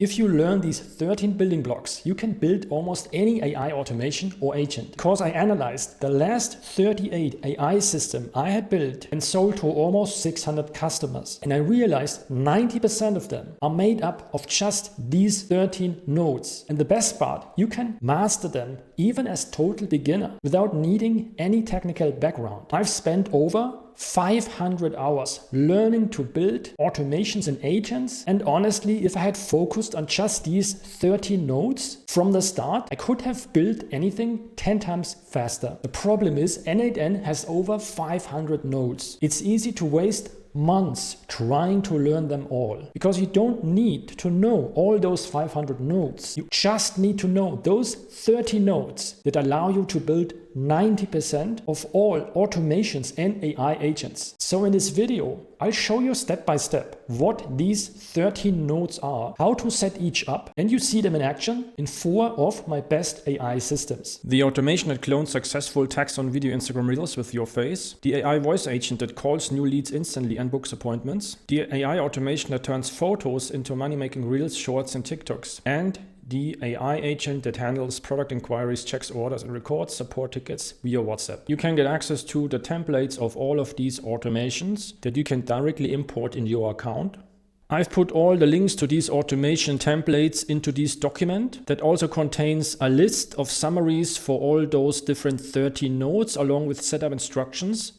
If you learn these 13 building blocks, you can build almost any AI automation or agent. Because I analyzed the last 38 AI systems I had built and sold to almost 600 customers. And I realized 90% of them are made up of just these 13 nodes. And the best part, you can master them even as total beginner without needing any technical background. I've spent over 500 hours learning to build automations and agents, and honestly, if I had focused on just these 30 nodes from the start, I could have built anything 10 times faster. The problem is n8n has over 500 nodes. It's easy to waste months trying to learn them all, because you don't need to know all those 500 nodes. You just need to know those 30 nodes that allow you to build 90% of all automations and AI agents. So in this video, I'll show you step by step what these 13 nodes are, how to set each up, and you see them in action in 4 of my best AI systems. The automation that clones successful text on video Instagram Reels with your face, the AI voice agent that calls new leads instantly and books appointments, the AI automation that turns photos into money-making Reels, Shorts, and TikToks, and the AI agent that handles product inquiries, checks orders, and records support tickets via WhatsApp. You can get access to the templates of all of these automations that you can directly import in your account. I've put all the links to these automation templates into this document that also contains a list of summaries for all those different 13 nodes along with setup instructions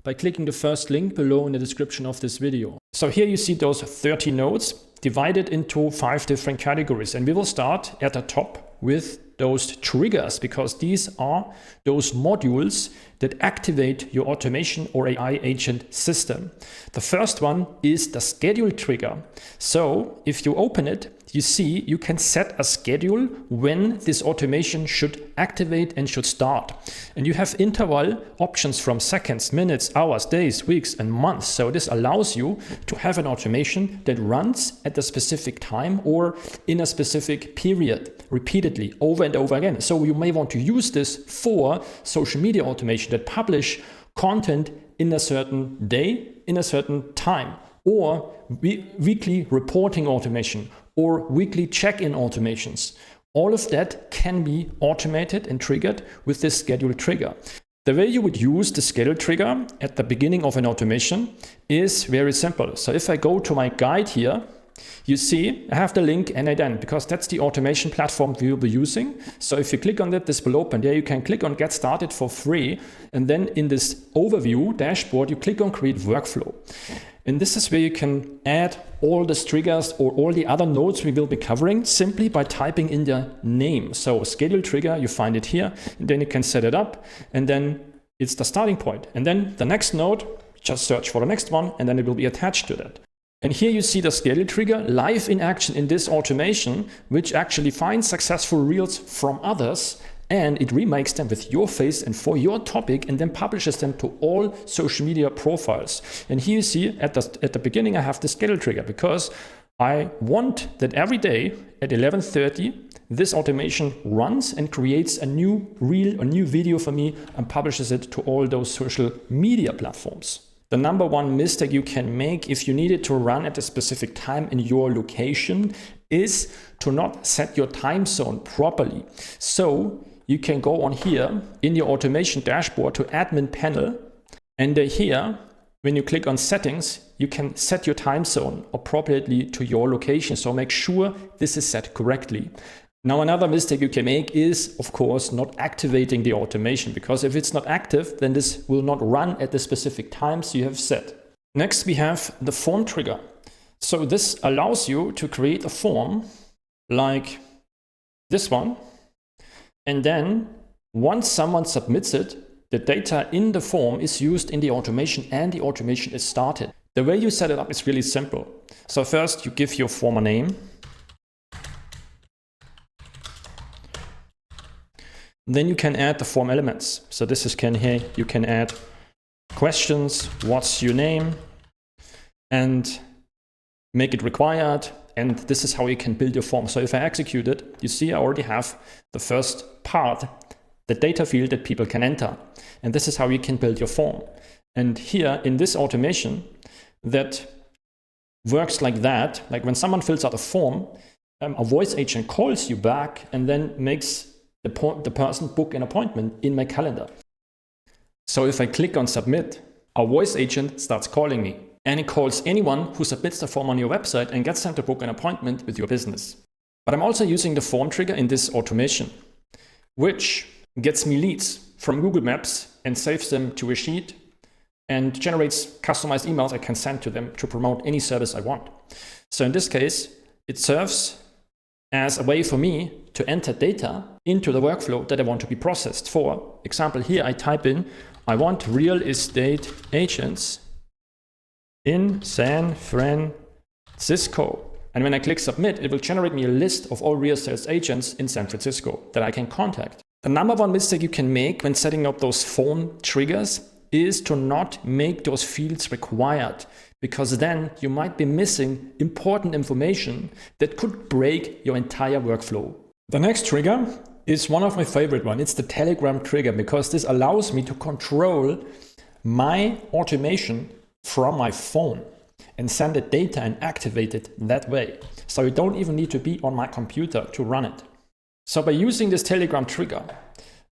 by clicking the first link below in the description of this video. So here you see those 30 nodes divided into 5 different categories, and we will start at the top with those triggers, because these are those modules that activate your automation or AI agent system. The first one is the schedule trigger. So if you open it, you see you can set a schedule when this automation should activate and should start. And you have interval options from seconds, minutes, hours, days, weeks, and months. So this allows you to have an automation that runs at a specific time or in a specific period repeatedly over and over again. So you may want to use this for social media automation that publish content in a certain day, in a certain time, or weekly reporting automation, or weekly check-in automations. All of that can be automated and triggered with this schedule trigger. The way you would use the schedule trigger at the beginning of an automation is very simple. So if I go to my guide here, you see I have the link n8n, because that's the automation platform we will be using. So if you click on that, this will open. There you can click on Get Started for free. And then in this overview dashboard, you click on Create Workflow. And this is where you can add all the triggers or all the other nodes we will be covering simply by typing in the name. So schedule trigger, you find it here, and then you can set it up, and then it's the starting point. And then the next node, just search for the next one, and then it will be attached to that. And here you see the schedule trigger live in action in this automation, which actually finds successful reels from others, and it remakes them with your face and for your topic, and then publishes them to all social media profiles. And here you see at the beginning I have the schedule trigger, because I want that every day at 11:30 this automation runs and creates a new reel, a new video for me, and publishes it to all those social media platforms. The number one mistake you can make if you need it to run at a specific time in your location is to not set your time zone properly. So you can go on here in your automation dashboard to admin panel, and here, when you click on settings, you can set your time zone appropriately to your location. So make sure this is set correctly. Now, another mistake you can make is, of course, not activating the automation, because if it's not active, then this will not run at the specific times you have set. Next, we have the form trigger. So this allows you to create a form like this one. And then once someone submits it, the data in the form is used in the automation and the automation is started. The way you set it up is really simple. So first you give your form a name. Then you can add the form elements. So this is here, you can add questions, what's your name, and make it required. And this is how you can build your form. So if I execute it, you see I already have the first part, the data field that people can enter. And this is how you can build your form. And here in this automation that works like that, like when someone fills out a form, a voice agent calls you back and then makes the person book an appointment in my calendar. So if I click on submit, our voice agent starts calling me, and it calls anyone who submits the form on your website and gets them to book an appointment with your business. But I'm also using the form trigger in this automation, which gets me leads from Google Maps and saves them to a sheet and generates customized emails I can send to them to promote any service I want. So in this case, it serves as a way for me to enter data into the workflow that I want to be processed. For example, here I type in, I want real estate agents in San Francisco. And when I click submit, it will generate me a list of all real estate agents in San Francisco that I can contact. The number one mistake you can make when setting up those phone triggers is to not make those fields required, because then you might be missing important information that could break your entire workflow. The next trigger is one of my favorite ones. It's the Telegram trigger, because this allows me to control my automation from my phone and send the data and activate it that way. So you don't even need to be on my computer to run it. So by using this Telegram trigger,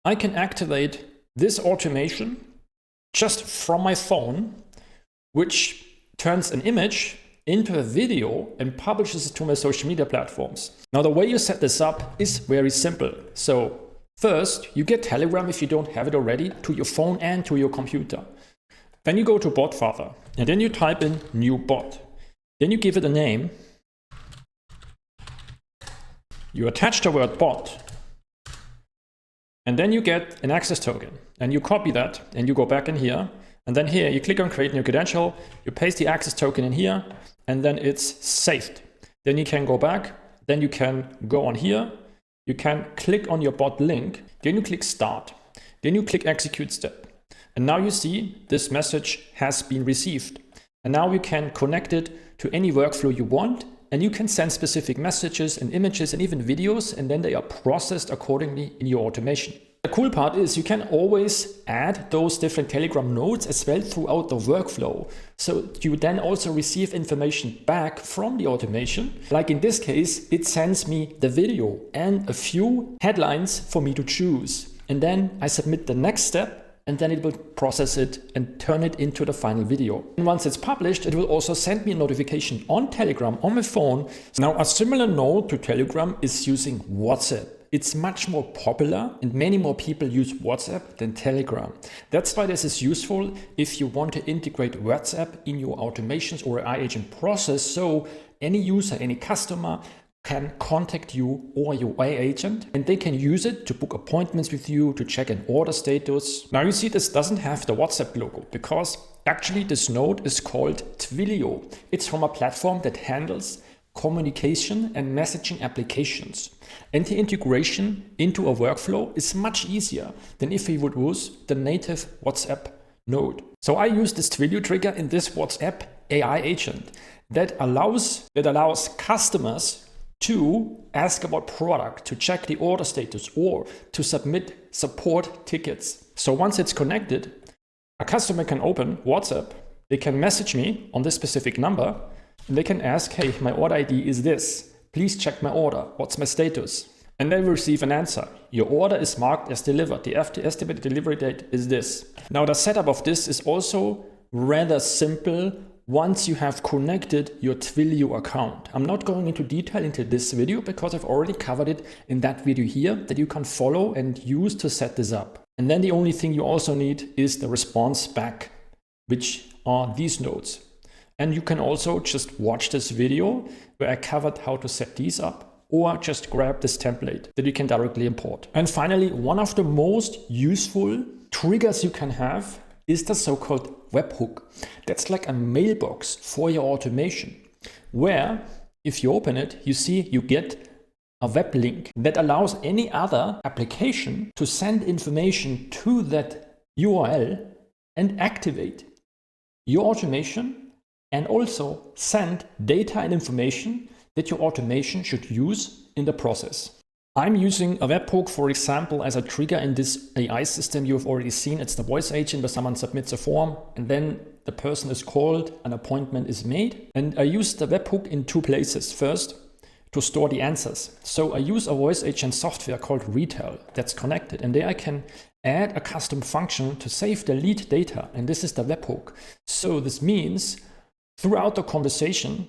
I can activate this automation just from my phone, which turns an image into a video and publishes it to my social media platforms. Now, the way you set this up is very simple. So first, you get Telegram, if you don't have it already, to your phone and to your computer. Then you go to Botfather, and then you type in new bot. Then you give it a name. You attach the word bot, and then you get an access token, and you copy that, and you go back in here, and then here you click on create new credential, you paste the access token in here, and then it's saved. Then you can go back, then you can go on here, you can click on your bot link, then you click start, then you click execute step. And now you see this message has been received. And now you can connect it to any workflow you want, and you can send specific messages and images and even videos, and then they are processed accordingly in your automation. The cool part is you can always add those different Telegram nodes as well throughout the workflow. So you then also receive information back from the automation. Like in this case, it sends me the video and a few headlines for me to choose. And then I submit the next step, and then it will process it and turn it into the final video. And once it's published, it will also send me a notification on Telegram on my phone. Now, a similar node to Telegram is using WhatsApp. It's much more popular and many more people use WhatsApp than Telegram. That's why this is useful if you want to integrate WhatsApp in your automations or AI agent process, so any user, any customer can contact you or your AI agent, and they can use it to book appointments with you, to check an order status. Now you see this doesn't have the WhatsApp logo because actually this node is called Twilio. It's from a platform that handles communication and messaging applications. And the integration into a workflow is much easier than if we would use the native WhatsApp node. So I use this Twilio trigger in this WhatsApp AI agent that allows customers to ask about product, to check the order status, or to submit support tickets. So once it's connected, a customer can open WhatsApp, they can message me on this specific number, and they can ask, hey, my order ID is this. Please check my order. What's my status? And they will receive an answer. Your order is marked as delivered. The estimated delivery date is this. Now the setup of this is also rather simple once you have connected your Twilio account. I'm not going into detail into this video because I've already covered it in that video here that you can follow and use to set this up. And then the only thing you also need is the response back, which are these nodes. And you can also just watch this video where I covered how to set these up, or just grab this template that you can directly import. And finally, one of the most useful triggers you can have is the so-called webhook. That's like a mailbox for your automation, where if you open it, you see you get a web link that allows any other application to send information to that URL and activate your automation, and also send data and information that your automation should use in the process. I'm using a webhook, for example, as a trigger in this AI system you've already seen. It's the voice agent where someone submits a form and then the person is called, an appointment is made. And I use the webhook in two places. First, to store the answers. So I use a voice agent software called Retell that's connected, and there I can add a custom function to save the lead data, and this is the webhook. So this means throughout the conversation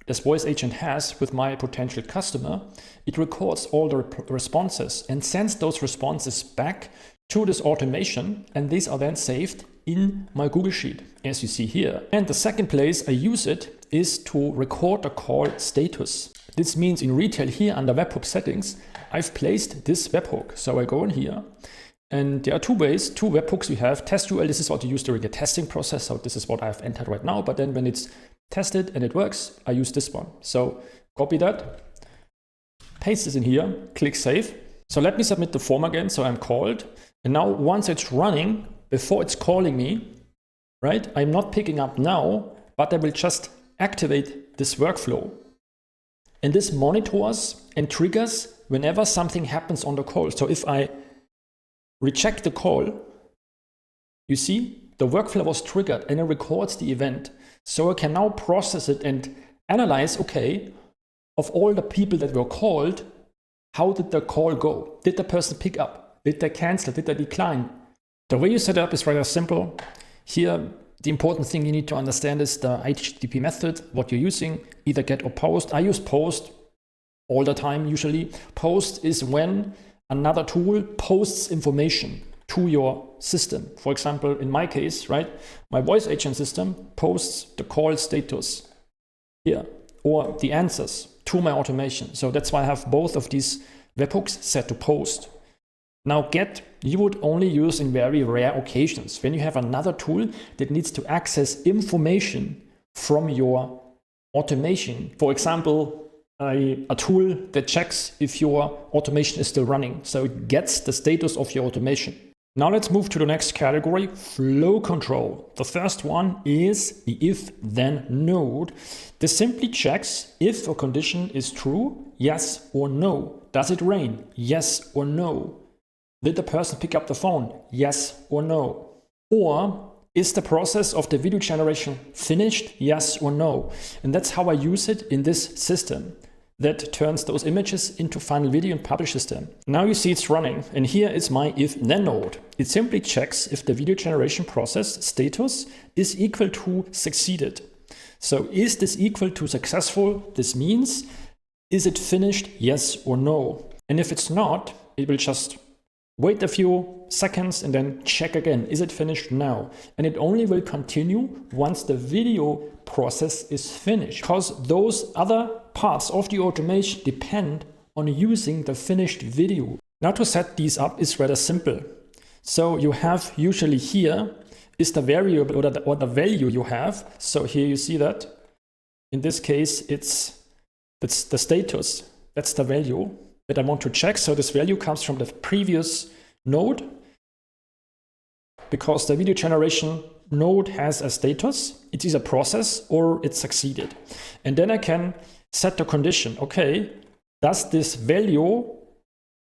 this voice agent has with my potential customer, it records all the responses and sends those responses back to this automation, and these are then saved in my Google Sheet, as you see here. And the second place I use it is to record the call status. This means in Retell here under webhook settings, I've placed this webhook. So I go in here, and there are two ways, two webhooks we have. Test URL, this is what you use during the testing process. So this is what I've entered right now. But then when it's tested and it works, I use this one. So copy that, paste this in here, click save. So let me submit the form again. So I'm called. And now once it's running, before it's calling me, right? I'm not picking up now, but I will just activate this workflow. And this monitors and triggers whenever something happens on the call. So if I reject the call, you see the workflow was triggered and it records the event. So I can now process it and analyze, okay, of all the people that were called, how did the call go? Did the person pick up? Did they cancel? Did they decline? The way you set it up is rather simple. Here, the important thing you need to understand is the HTTP method, what you're using, either get or post. I use post all the time usually. Post is when another tool posts information to your system. For example, in my case, right, my voice agent system posts the call status here or the answers to my automation. So that's why I have both of these webhooks set to post. Now get, you would only use in very rare occasions when you have another tool that needs to access information from your automation. For example, a tool that checks if your automation is still running. So it gets the status of your automation. Now let's move to the next category, flow control. The first one is the if-then node. This simply checks if a condition is true, yes or no. Does it rain? Yes or no. Did the person pick up the phone? Yes or no. Or is the process of the video generation finished? Yes or no. And that's how I use it in this system that turns those images into final video and publishes them. Now you see it's running, and here is my if-then node. It simply checks if the video generation process status is equal to succeeded. So is this equal to successful? This means, is it finished? Yes or no. And if it's not, it will just wait a few seconds and then check again. Is it finished now? And it only will continue once the video process is finished, because those other parts of the automation depend on using the finished video. Now to set these up is rather simple. So you have usually here is the variable or the value you have. So here you see that. In this case, that's the status. That's the value that I want to check. So this value comes from the previous node, because the video generation node has a status. It is a process or it succeeded. And then I can set the condition. Okay, does this value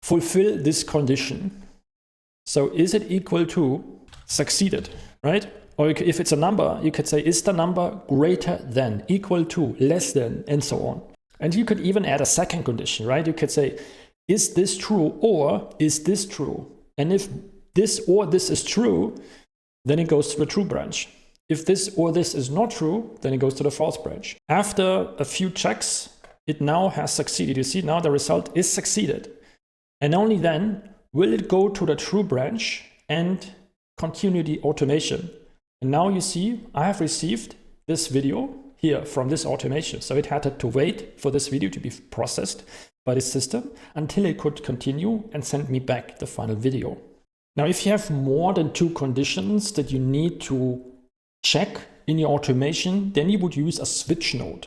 fulfill this condition? So is it equal to succeeded, right? Or if it's a number, you could say, is the number greater than, equal to, less than, and so on. And you could even add a second condition, right? You could say, is this true or is this true? And if this or this is true, then it goes to the true branch. If this or this is not true, then it goes to the false branch. After a few checks, it now has succeeded. You see now the result is succeeded. And only then will it go to the true branch and continue the automation. And now you see I have received this video here from this automation. So it had to wait for this video to be processed by the system until it could continue and send me back the final video. Now, if you have more than two conditions that you need to check in your automation, then you would use a switch node.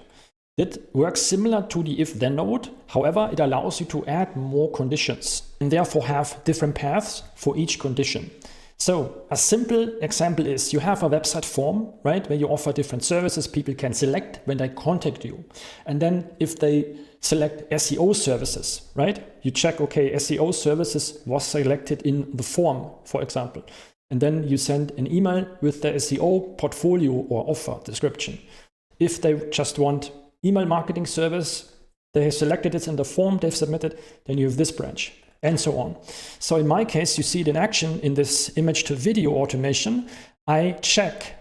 That works similar to the if-then node. However, it allows you to add more conditions and therefore have different paths for each condition. So a simple example is you have a website form, right, where you offer different services people can select when they contact you. And then if they select SEO services, right, you check, okay, SEO services was selected in the form, for example. And then you send an email with the SEO portfolio or offer description. If they just want email marketing service, they have selected it in the form they've submitted, then you have this branch, and so on. So in my case, you see it in action in this image to video automation. I check,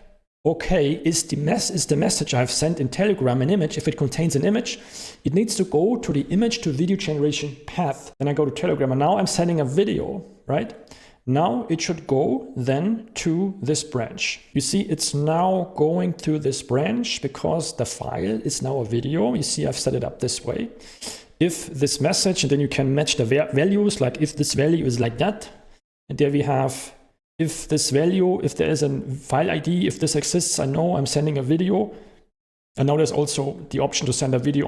okay, is the message I've sent in Telegram an image? If it contains an image, it needs to go to the image to video generation path. Then I go to Telegram, and now I'm sending a video, right? Now it should go then to this branch. You see, it's now going to this branch because the file is now a video. You see, I've set it up this way. If this message, and then you can match the values, like if this value is like that, and there we have, if this value, if there is a file ID, if this exists, I know I'm sending a video. And now there's also the option to send a video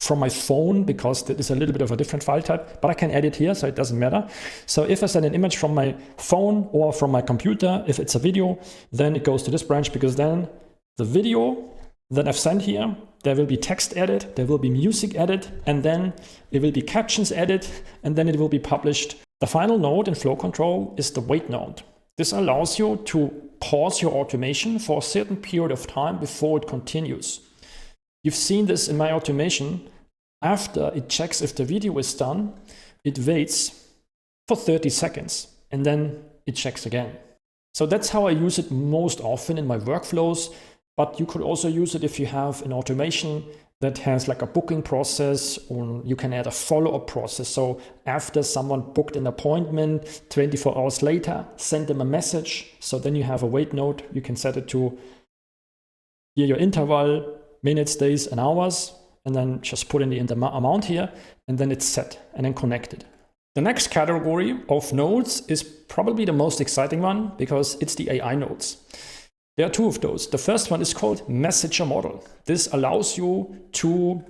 from my phone, because that is a little bit of a different file type, but I can edit here, so it doesn't matter. So if I send an image from my phone or from my computer, if it's a video, then it goes to this branch, because then the video that I've sent here, there will be text added, there will be music added, and then there will be captions added, and then it will be published. The final node in flow control is the wait node. This allows you to pause your automation for a certain period of time before it continues. You've seen this in my automation. After it checks if the video is done, it waits for 30 seconds and then it checks again. So that's how I use it most often in my workflows, but you could also use it if you have an automation that has like a booking process, or you can add a follow-up process. So after someone booked an appointment, 24 hours later, send them a message. So then you have a wait node. You can set it to here your interval, minutes, days, and hours, and then just put in the amount here, and then it's set and then connected. The next category of nodes is probably the most exciting one, because it's the AI nodes. There are two of those. The first one is called messenger model. This allows you to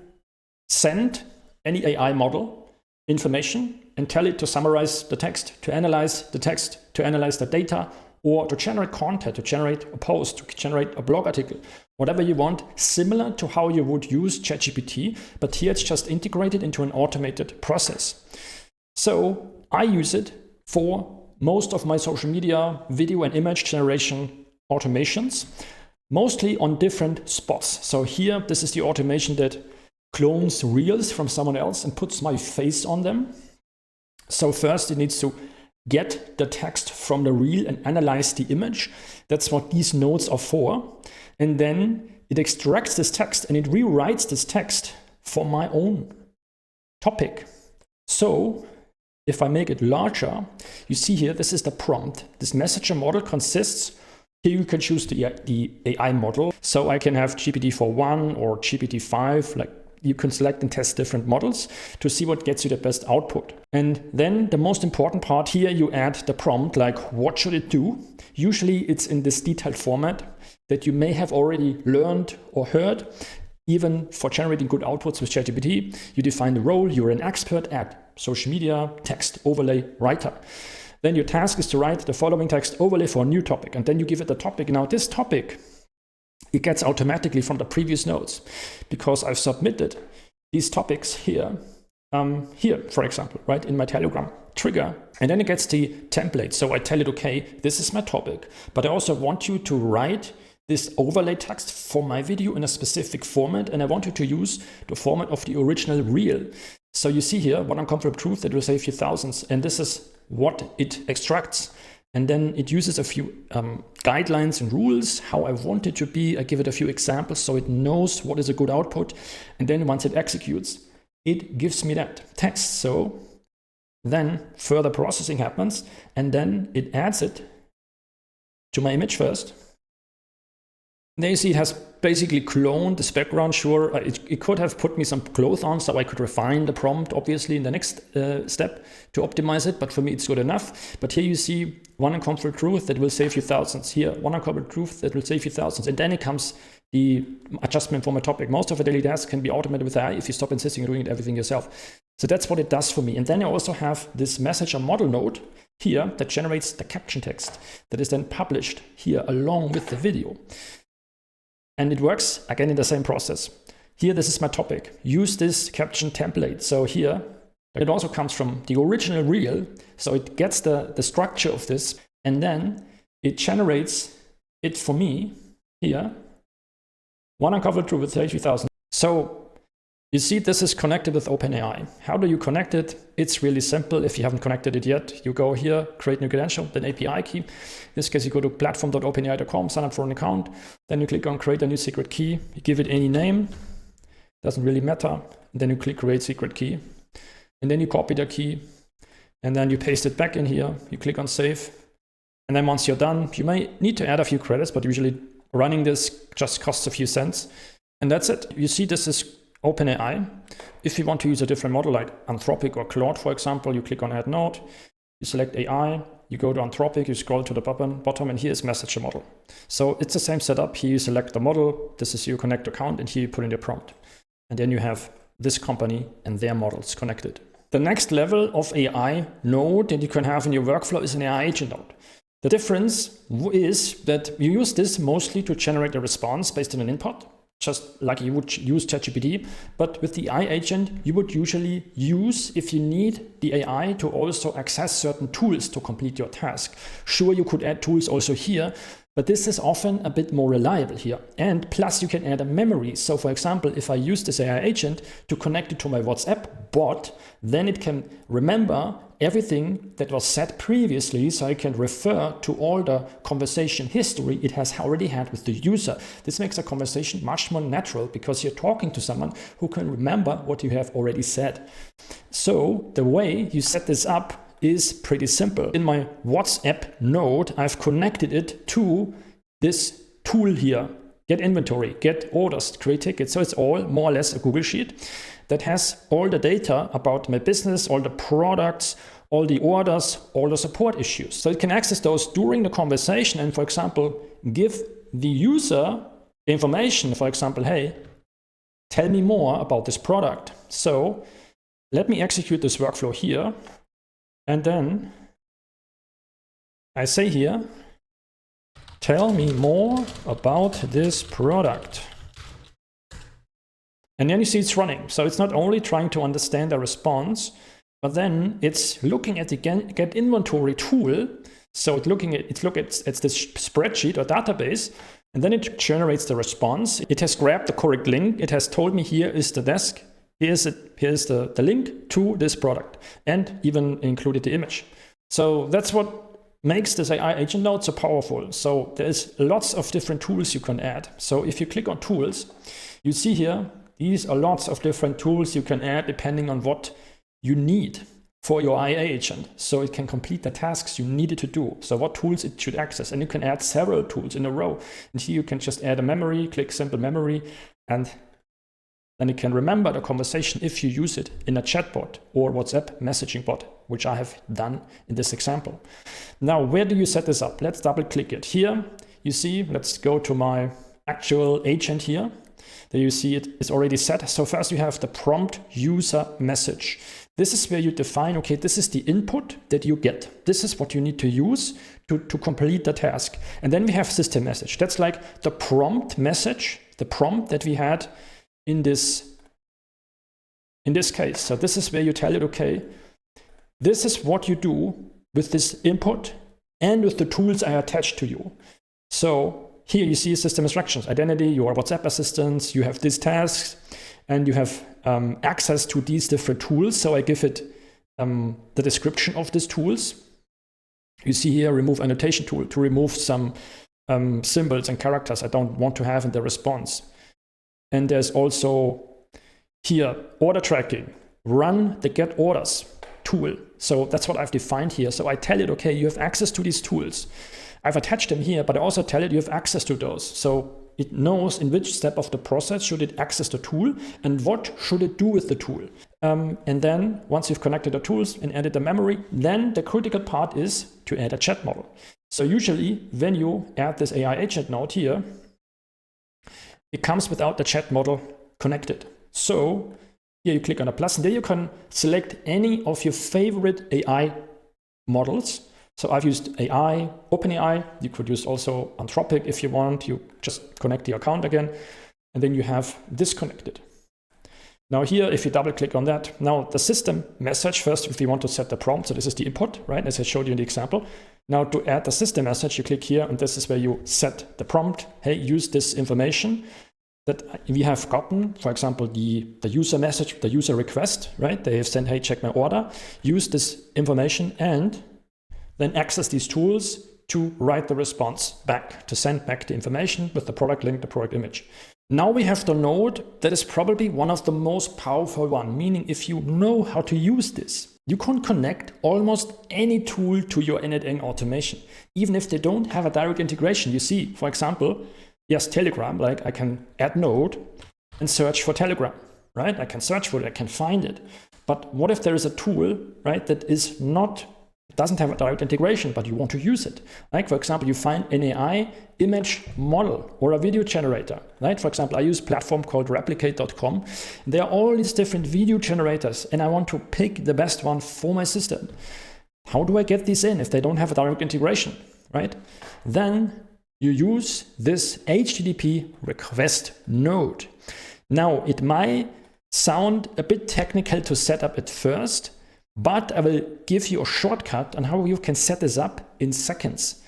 send any AI model information and tell it to summarize the text, to analyze the text, to analyze the data, or to generate content, to generate a post, to generate a blog article, whatever you want, similar to how you would use ChatGPT, but here it's just integrated into an automated process. So I use it for most of my social media, video and image generation automations, mostly on different spots. So here, this is the automation that clones reels from someone else and puts my face on them. So first it needs to get the text from the reel and analyze the image. That's what these nodes are for. And then it extracts this text and it rewrites this text for my own topic. So if I make it larger, you see here, this is the prompt. This messenger model consists, here you can choose the AI model. So I can have GPT-4.1 or GPT-5, like you can select and test different models to see what gets you the best output. And then the most important part here, you add the prompt, like what should it do? Usually it's in this detailed format that you may have already learned or heard. Even for generating good outputs with ChatGPT, you define the role, you're an expert at social media, text overlay writer. Then your task is to write the following text overlay for a new topic. And then you give it the topic. Now this topic, it gets automatically from the previous nodes, because I've submitted these topics here, for example, right, in my Telegram trigger, and then it gets the template. So I tell it, okay, this is my topic, but I also want you to write this overlay text for my video in a specific format, and I want you to use the format of the original reel. So you see here, one uncomfortable truth that will save you thousands, and this is what it extracts. And then it uses a few guidelines and rules, how I want it to be. I give it a few examples so it knows what is a good output. And then once it executes, it gives me that text. So then further processing happens, and then it adds it to my image first. There you see it has basically cloned this background. Sure, it could have put me some clothes on so I could refine the prompt, obviously, in the next step to optimize it. But for me, it's good enough. But here you see one uncomfortable truth that will save you thousands. Here, one uncomfortable truth that will save you thousands. And then it comes the adjustment for my topic. Most of the daily tasks can be automated with AI if you stop insisting on doing everything yourself. So that's what it does for me. And then I also have this messenger model node here that generates the caption text that is then published here along with the video. And it works again in the same process. Here, this is my topic. Use this caption template. So here, it also comes from the original reel. So it gets the structure of this, and then it generates it for me here. One uncovered truth with 32,000. So You see, this is connected with OpenAI. How do you connect it? It's really simple. If you haven't connected it yet, you go here, create new credential, then API key. In this case, you go to platform.openai.com, sign up for an account. Then you click on create a new secret key. You give it any name. Doesn't really matter. And then you click create secret key. And then you copy the key. And then you paste it back in here. You click on save. And then once you're done, you may need to add a few credits, but usually running this just costs a few cents. And that's it. You see, this is OpenAI. If you want to use a different model like Anthropic or Claude, for example, you click on Add Node, you select AI, you go to Anthropic, you scroll to the bottom, and here is Message Model. So it's the same setup. Here you select the model, this is your connect account, and here you put in your prompt. And then you have this company and their models connected. The next level of AI node that you can have in your workflow is an AI agent node. The difference is that you use this mostly to generate a response based on an input, just like you would use ChatGPT, but with the AI agent, you would usually use, if you need the AI to also access certain tools to complete your task. Sure, you could add tools also here, but this is often a bit more reliable here. And plus you can add a memory. So for example, if I use this AI agent to connect it to my WhatsApp bot, then it can remember everything that was said previously, so I can refer to all the conversation history it has already had with the user. This makes a conversation much more natural because you're talking to someone who can remember what you have already said. So the way you set this up is pretty simple. In my WhatsApp node, I've connected it to this tool here, get inventory, get orders, create tickets. So it's all more or less a Google Sheet that has all the data about my business, all the products, all the orders, all the support issues. So it can access those during the conversation and, for example, give the user information, for example, hey, tell me more about this product. So let me execute this workflow here. And then I say here, tell me more about this product. And then you see it's running. So it's not only trying to understand the response, but then it's looking at the get inventory tool. So it's looking at this spreadsheet or database, and then it generates the response. It has grabbed the correct link. It has told me here is the desk. Here's the link to this product, and even included the image. So that's what makes this AI agent node so powerful. So there's lots of different tools you can add. So if you click on tools, you see here, these are lots of different tools you can add depending on what you need for your AI agent. So it can complete the tasks you need it to do. So what tools it should access. And you can add several tools in a row. And here you can just add a memory, click simple memory, and then it can remember the conversation if you use it in a chatbot or WhatsApp messaging bot, which I have done in this example. Now, where do you set this up? Let's double click it. Here, you see, let's go to my actual agent here. There you see it is already set. So first you have the prompt user message. This is where you define, okay, this is the input that you get. This is what you need to use to complete the task. And then we have system message. That's like the prompt message, the prompt that we had in this case. So this is where you tell it, okay, this is what you do with this input and with the tools I attach to you. So here you see system instructions, identity, your WhatsApp assistants, you have these tasks, and you have access to these different tools. So I give it the description of these tools. You see here, remove annotation tool to remove some symbols and characters I don't want to have in the response. And there's also here, order tracking, run the get orders tool. So that's what I've defined here. So I tell it, okay, you have access to these tools. I've attached them here, but I also tell it you have access to those. So it knows in which step of the process should it access the tool and what should it do with the tool. And then once you've connected the tools and added the memory, then the critical part is to add a chat model. So usually when you add this AI agent node here, it comes without the chat model connected. So here you click on a plus, and there you can select any of your favorite AI models. So I've used AI, OpenAI. You could use also Anthropic if you want. You just connect the account again, and then you have this connected. Now here, if you double click on that, now the system message first, if you want to set the prompt, so this is the input, right? As I showed you in the example. Now to add the system message, you click here, and this is where you set the prompt. Hey, use this information. that we have gotten, for example, the user message, the user request, right? They have sent, hey, check my order, use this information, and then access these tools to write the response back, to send back the information with the product link, the product image. Now we have the node that is probably one of the most powerful one, meaning if you know how to use this, you can connect almost any tool to your n8n automation, even if they don't have a direct integration. You see, for example, yes, Telegram, like I can add node and search for Telegram, right? I can search for it, I can find it. But what if there is a tool, right, that is not, doesn't have a direct integration, but you want to use it? Like, for example, you find an AI image model or a video generator, right? For example, I use a platform called replicate.com. There are all these different video generators, and I want to pick the best one for my system. How do I get these in if they don't have a direct integration, right? Then you use this HTTP request node. Now, it might sound a bit technical to set up at first, but I will give you a shortcut on how you can set this up in seconds.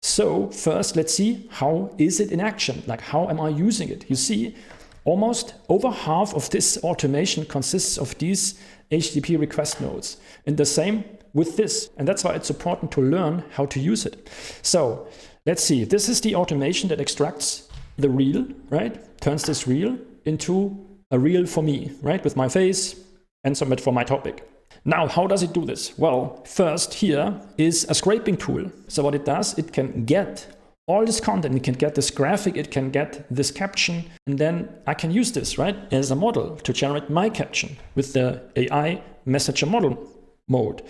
So first, let's see how is it in action? Like, how am I using it? You see, almost over half of this automation consists of these HTTP request nodes. And the same with this. And that's why it's important to learn how to use it. So let's see, this is the automation that extracts the reel, right? Turns this reel into a reel for me, right? With my face and submit for my topic. Now, how does it do this? Well, first here is a scraping tool. So what it does, it can get all this content, it can get this graphic, it can get this caption, and then I can use this, right, as a model to generate my caption with the AI messenger model mode.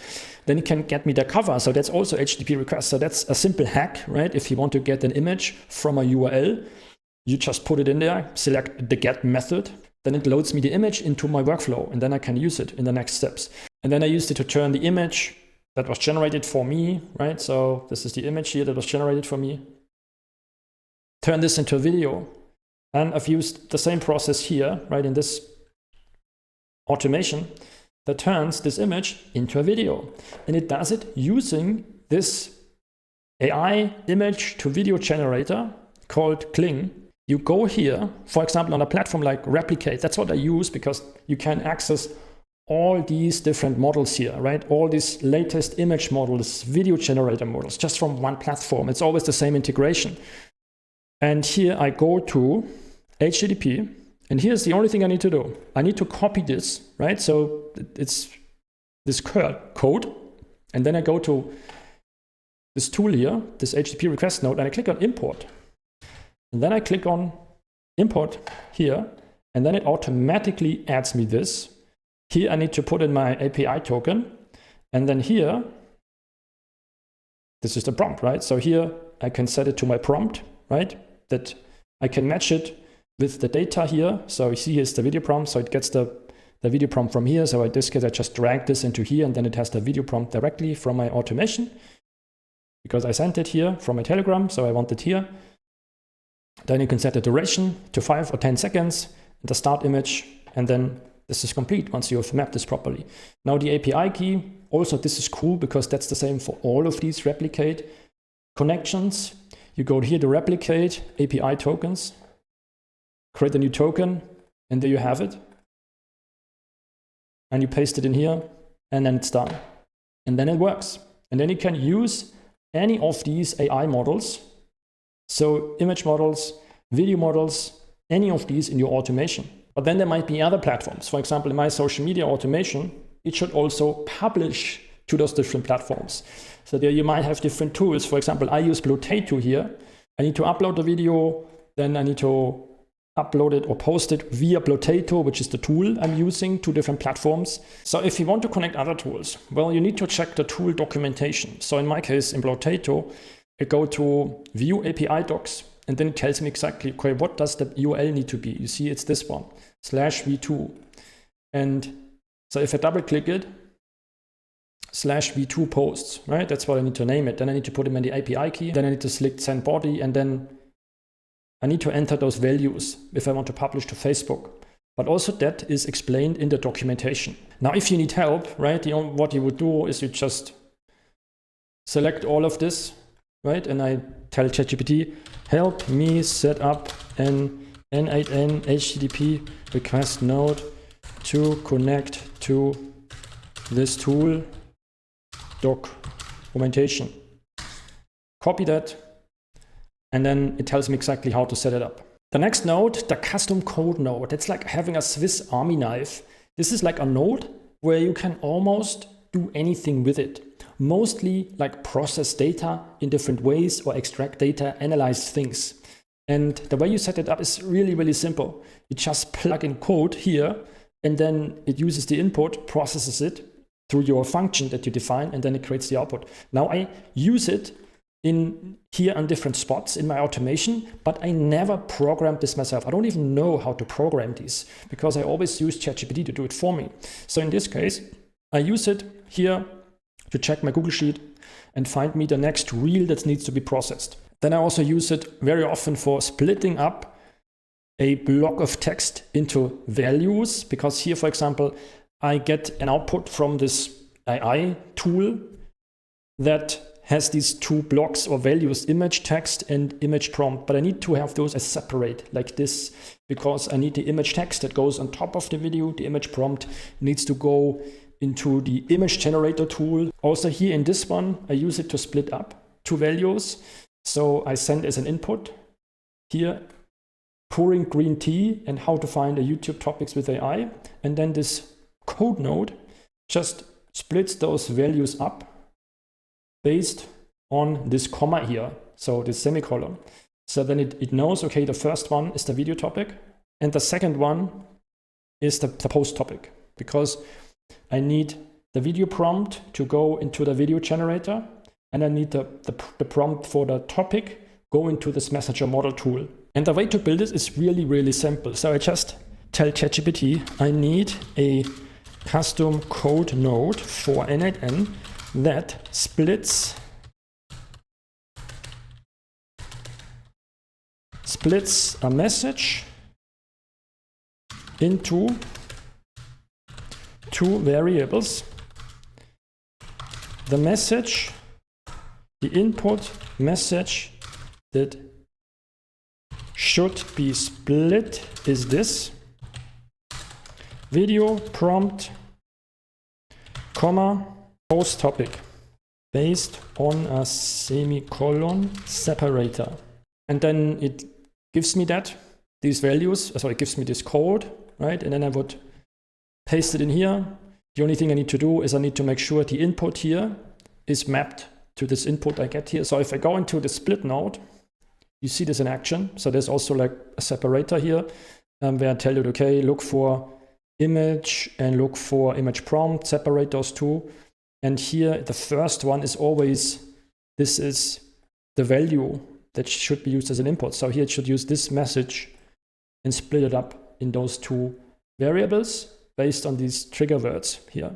Then it can get me the cover, so that's also HTTP request. So that's a simple hack, right? If you want to get an image from a URL, you just put it in there, select the get method, then it loads me the image into my workflow, and then I can use it in the next steps. And then I used it to turn the image that was generated for me, right? So this is the image here that was generated for me. Turn this into a video. And I've used the same process here, right, in this automation that turns this image into a video. And it does it using this AI image to video generator called Kling. You go here, for example, on a platform like Replicate. That's what I use because you can access all these different models here, right? All these latest image models, video generator models, just from one platform. It's always the same integration. And here I go to HTTP, and here's the only thing I need to do. I need to copy this, right? So it's this code, and then I go to this tool here, this HTTP request node, and I click on import. And then I click on import here, and then it automatically adds me this. Here I need to put in my API token, and then here, this is the prompt, right? So here I can set it to my prompt, right? That I can match it with the data here. So you see here's the video prompt, so it gets the video prompt from here. So in this case, I just drag this into here, and then it has the video prompt directly from my automation because I sent it here from my Telegram, so I want it here. Then you can set the duration to 5 or 10 seconds, the start image, and then this is complete once you have mapped this properly. Now the API key, also this is cool because that's the same for all of these replicate connections. You go here to replicate API tokens, create a new token, and there you have it. And you paste it in here, and then it's done. And then it works. And then you can use any of these AI models. So image models, video models, any of these in your automation. But then there might be other platforms. For example, in my social media automation, it should also publish to those different platforms. So there you might have different tools. For example, I use Potato here. I need to upload the video, then I need to upload it or post it via Potato, which is the tool I'm using, to different platforms. So if you want to connect other tools, well, you need to check the tool documentation. So in my case, in Potato, I go to View API Docs, and then it tells me exactly, okay, what does the URL need to be? You see, it's this one, /v2. And so if I double click it, /v2 posts, right? That's what I need to name it. Then I need to put them in the API key. Then I need to select send body, and then I need to enter those values if I want to publish to Facebook. But also that is explained in the documentation. Now, if you need help, right, what you would do is you just select all of this, right? And I tell ChatGPT, help me set up an n8n HTTP request node to connect to this tool documentation. Copy that, and then it tells me exactly how to set it up. The next node, the custom code node. It's like having a Swiss Army knife. This is like a node where you can almost do anything with it. Mostly like process data in different ways or extract data, analyze things. And the way you set it up is really, really simple. You just plug in code here, and then it uses the input, processes it through your function that you define, and then it creates the output. Now I use it in here on different spots in my automation, but I never programmed this myself. I don't even know how to program these because I always use ChatGPT to do it for me. So in this case, I use it here to check my Google Sheet and find me the next reel that needs to be processed. Then I also use it very often for splitting up a block of text into values, because here, for example, I get an output from this AI tool that has these two blocks or values, image text and image prompt, but I need to have those as separate like this, because I need the image text that goes on top of the video. The image prompt needs to go into the image generator tool. Also here in this one, I use it to split up two values. So I send as an input here, pouring green tea and how to find a YouTube topics with AI. And then this code node just splits those values up based on this comma here, so this semicolon. So then it knows, okay, the first one is the video topic, and the second one is the post topic, because I need the video prompt to go into the video generator, and I need the prompt for the topic go into this messenger model tool. And the way to build this is really, really simple. So I just tell ChatGPT I need a custom code node for n8n that splits a message into two variables. The message, the input message that should be split is this: video prompt, comma, post topic, based on a semicolon separator. And then it gives me these values, so it gives me this code, right? And then I would paste it in here. The only thing I need to do is I need to make sure the input here is mapped to this input I get here. So if I go into the split node, you see this in action. So there's also like a separator here where I tell you, okay, look for image and look for image prompt, separate those two. And here, the first one is always, this is the value that should be used as an input. So here it should use this message and split it up in those two variables based on these trigger words here.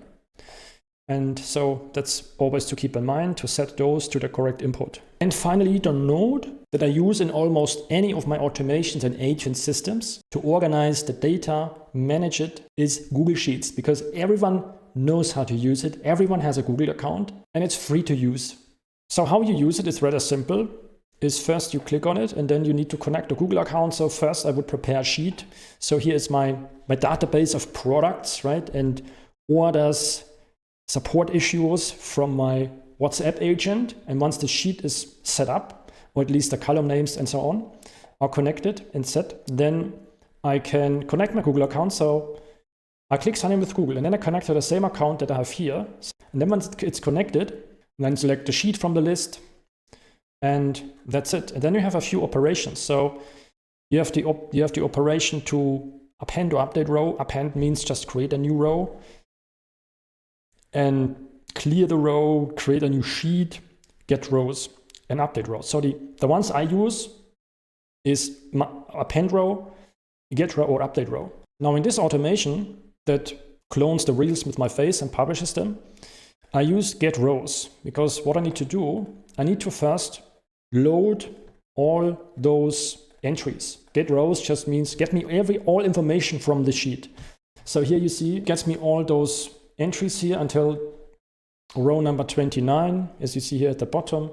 And so that's always to keep in mind, to set those to the correct input. And finally, the node that I use in almost any of my automations and agent systems to organize the data, manage it, is Google Sheets, because everyone knows how to use it. Everyone has a Google account and it's free to use. So how you use it is rather simple. Is first you click on it and then you need to connect a Google account. So first I would prepare a sheet. So here is my database of products, right? And orders, support issues from my WhatsApp agent. And once the sheet is set up, or at least the column names and so on are connected and set, then I can connect my Google account. So I click sign in with Google and then I connect to the same account that I have here. And then once it's connected, then select the sheet from the list. And that's it. And then you have a few operations. So you have the operation to append or update row. Append means just create a new row and clear the row, create a new sheet, get rows and update rows. So the ones I use is append row, get row, or update row. Now in this automation that clones the reels with my face and publishes them, I use get rows, because what I need to do, I need to first load all those entries. Get rows just means get me all information from the sheet. So here you see, gets me all those entries here until row number 29, as you see here at the bottom.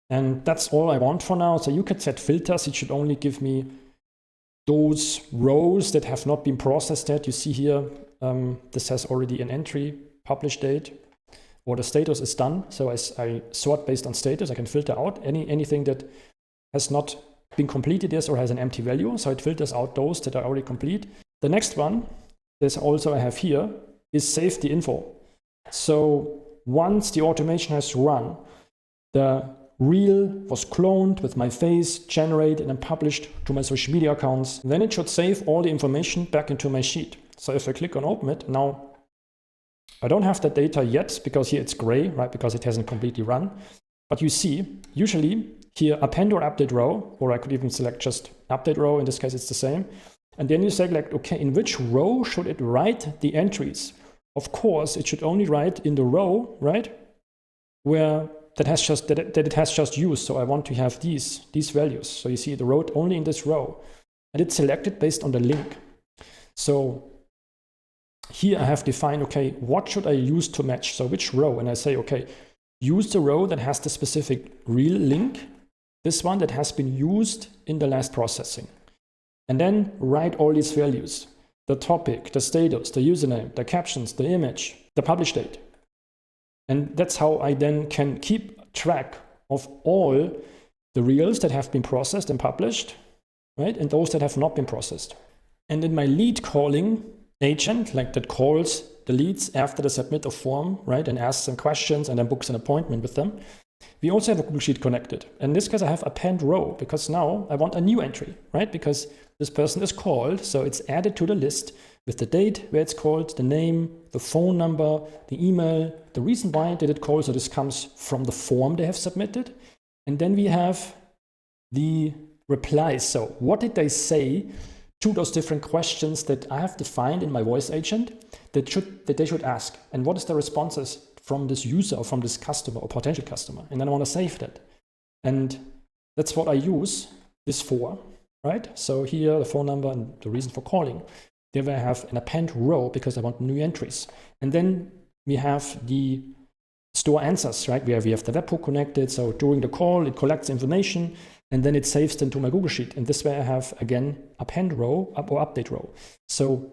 And that's all I want for now. So you could set filters. It should only give me those rows that have not been processed yet. You see here, this has already an entry, publish date, or the status is done. So I sort based on status. I can filter out anything that has not been completed yet or has an empty value. So it filters out those that are already complete. The next one, this also I have here, is save the info. So once the automation has run, the reel was cloned with my face, generated and published to my social media accounts. Then it should save all the information back into my sheet. So if I click on open it, now I don't have that data yet because here it's gray, right? Because it hasn't completely run. But you see, usually here append or update row, or I could even select just update row. In this case, it's the same. And then you select, okay, in which row should it write the entries? Of course, it should only write in the row, right? Where that it has just used. So I want to have these values. So you see the row only in this row, and it's selected based on the link. So here I have defined, okay, what should I use to match? So which row? And I say, okay, use the row that has the specific reel link, this one that has been used in the last processing. And then write all these values, the topic, the status, the username, the captions, the image, the publish date. And that's how I then can keep track of all the reels that have been processed and published, right? And those that have not been processed. And in my lead calling agent, like that calls the leads after the submit of form, right? And asks some questions and then books an appointment with them. We also have a Google Sheet connected. In this case, I have append row because now I want a new entry, right? Because this person is called, so it's added to the list with the date where it's called, the name, the phone number, the email, the reason why did it call. So this comes from the form they have submitted. And then we have the replies. So what did they say to those different questions that I have defined in my voice agent that they should ask? And what is the responses from this user or from this customer or potential customer? And then I want to save that. And that's what I use this for, right? So here, the phone number and the reason for calling. There I have an append row because I want new entries. And then we have the store answers, right? Where we have the webhook connected. So during the call, it collects information and then it saves them to my Google Sheet. And this way I have, again, append row or update row. So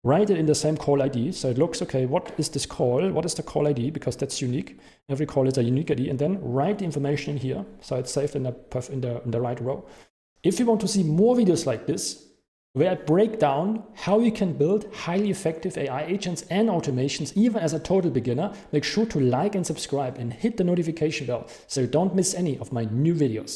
write it in the same call ID. So it looks, okay, what is this call? What is the call ID? Because that's unique. Every call is a unique ID. And then write the information in here. So it's saved in the right row. If you want to see more videos like this, where I break down how you can build highly effective AI agents and automations, even as a total beginner, make sure to like and subscribe and hit the notification bell so you don't miss any of my new videos.